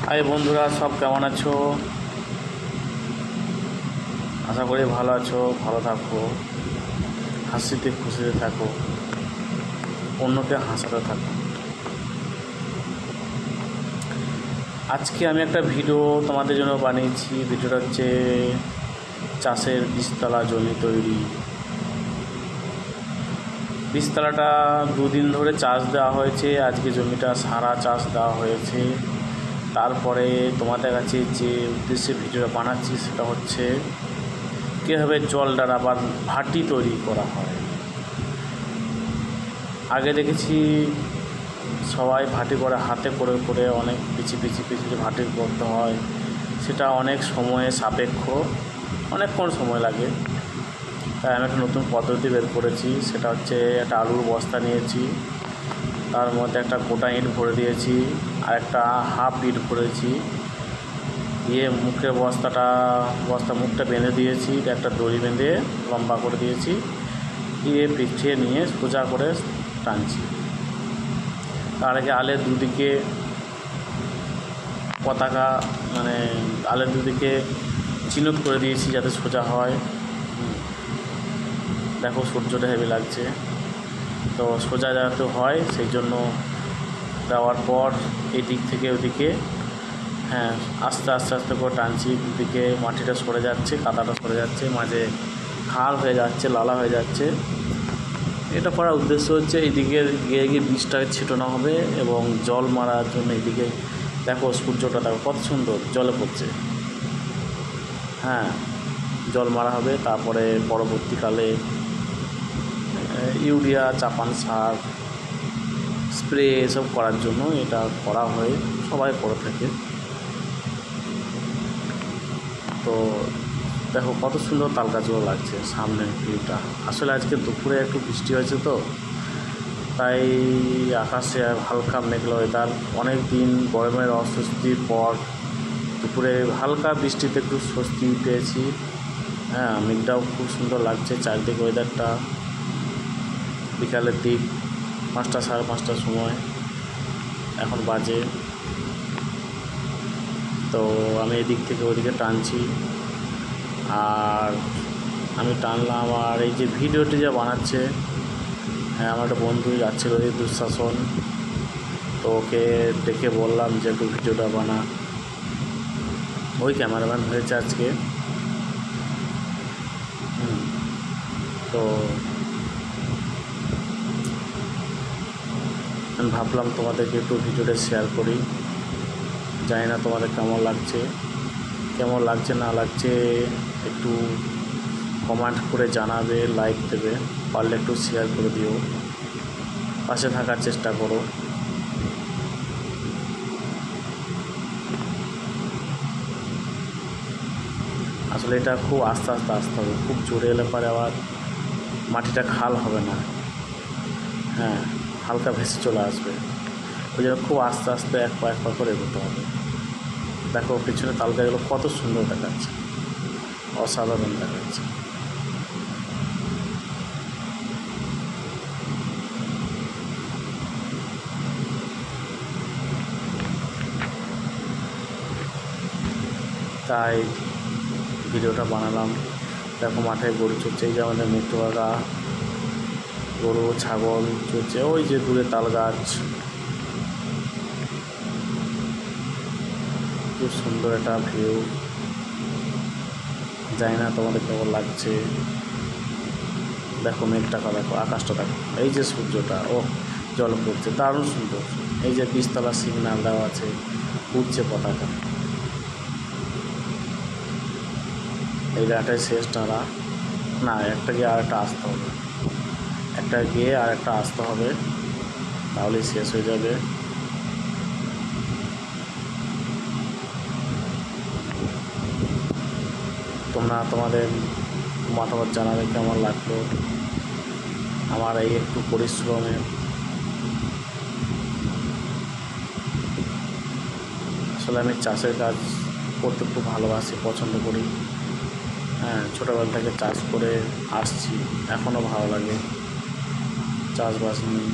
High বন্ধুরা, সব কেমন আছো? আশা করি ভালো আছো। ভালো থাকো, হাসিতে খুশিতে থাকো, অন্যকে হাসাতে থাকো। আজকে আমি একটা ভিডিও তোমাদের জন্য বানিয়েছি। ভিডিওটা হচ্ছে চাষের বীজতলা জমি তৈরি। বীজতলাটা দুদিন ধরে চাষ দেওয়া হয়েছে। আজকে জমিটা সারা চাষ দেওয়া হয়েছে। তারপরে তোমাদের কাছে যে উদ্দেশ্যে ভিডিওটা বানাচ্ছি সেটা হচ্ছে কীভাবে জলটার আবার ভাটি তৈরি করা হয়। আগে দেখেছি সবাই ভাটি করে হাতে করে করে অনেক পিছিয়ে ভাটি করতে হয়। সেটা অনেক সময় সাপেক্ষ, অনেকক্ষণ সময় লাগে। তাই আমি একটা নতুন পদ্ধতি বের করেছি। সেটা হচ্ছে একটা আলুর বস্তা নিয়েছি, তার মধ্যে একটা গোটা ইট ভরে দিয়েছি আর একটা হাফ ইট ভরেছি। দিয়ে মুখের বস্তা মুখটা বেঁধে দিয়েছি, একটা দড়ি বেঁধে লম্বা করে দিয়েছি। দিয়ে পিছিয়ে নিয়ে সোজা করে টানছি। তার আগে আলের দুদিকে পতাকা আলের দুদিকে চিহ্নিত করে দিয়েছি যাতে সোজা হয়। দেখো সূর্যটা হেভি লাগছে, তো সোজা যাতে হয় সেই জন্য দেওয়ার পর এই দিক থেকে ওদিকে আস্তে আস্তে করে টানছি। দুদিকে মাটিটা সরে যাচ্ছে, কাদাটা সরে যাচ্ছে, মাঝে খাল হয়ে যাচ্ছে, লালা হয়ে যাচ্ছে। এটা করার উদ্দেশ্য হচ্ছে এইদিকে গিয়ে বীজটাকে ছিটানো হবে এবং জল মারার জন্য এইদিকে দেখো সূর্যটা দেখো কত সুন্দর জলে পড়ছে। জল মারা হবে। তারপরে পরবর্তীকালে ইউরিয়া, চাপান সার, স্প্রে এসব করার জন্য এটা করা হয়, সবাই করে থাকে। তো দেখো কত সুন্দর তাল গাছগুলো লাগছে সামনের ভিউটা। আসলে আজকে দুপুরে একটু বৃষ্টি হয়েছে, তো তাই আকাশে হালকা মেঘলা ওয়েদার। অনেক দিন গরমের অস্বস্তির পর দুপুরে হালকা বৃষ্টিতে একটু স্বস্তি পেয়েছি। মেঘটাও খুব সুন্দর লাগছে চারদিকে ওয়েদারটা। বিকালের দিক 5টা সাড়ে 5টার সময় এখন বাজে। তো আমি এদিক থেকে ওদিকে টানছি আর আমি টানলাম। আর এই যে ভিডিওটি যা বানাচ্ছে, আমার একটা বন্ধু যাচ্ছিল এই দুঃশাসন, তো ওকে দেখে বললাম যে একটু ভিডিওটা বানা। ওই ক্যামেরাম্যান হয়েছে আজকে। তো আমি ভাবলাম তোমাদেরকে একটু ভিডিওটা শেয়ার করি। জানি না তোমাদের কেমন লাগছে না লাগছে একটু কমেন্ট করে জানাবে, লাইক দেবে, পারলে একটু শেয়ার করে দিও, পাশে থাকার চেষ্টা করো। আসলে এটা খুব আস্তে আসতে হবে। খুব জোরে এলে পরে আবার মাটিটা খাল হবে না, হালকা ভেসে চলে আসবে। ওই জন্য খুব আস্তে এক পা করে এগোতে হবে। দেখো পিছনে তাল গাছগুলো কত সুন্দর দেখাচ্ছে, অসাধারণ দেখাচ্ছে। তাই ভিডিওটা বানালাম। দেখো মাঠে গরু চড়ছে, এই যে আমাদের মেট্রোবাগা গরু ছাগল চড়ছে। ওই যে দূরে তাল গাছ, খুব সুন্দর একটা ভিউ। জানি না তোমাদের কেমন লাগছে। দেখো মেঘটাকা, দেখো আকাশটা দেখো, এই যে সূর্যটা জল পড়ছে, দারুণ সুন্দর। এই যে বীজতলা সিগন্যাল দেওয়া আছে, উঠছে পতাকা। এই রাটাই শেষ টানা না, একটা গিয়ে আর একটা আসতে হবে, একটা গিয়ে আর একটা আসতে হবে, তাহলেই শেষ হয়ে যাবে। তোমরা তোমাদের মতামত জানাবে কেমন লাগলো আমার এই একটু পরিশ্রমের। আসলে আমি চাষের কাজ করতে খুব ভালোবাসি, পছন্দ করি। ছোটোবেলা থেকে চাষ করে আসছি, এখনও ভালো লাগে চাষবাস নিয়ে।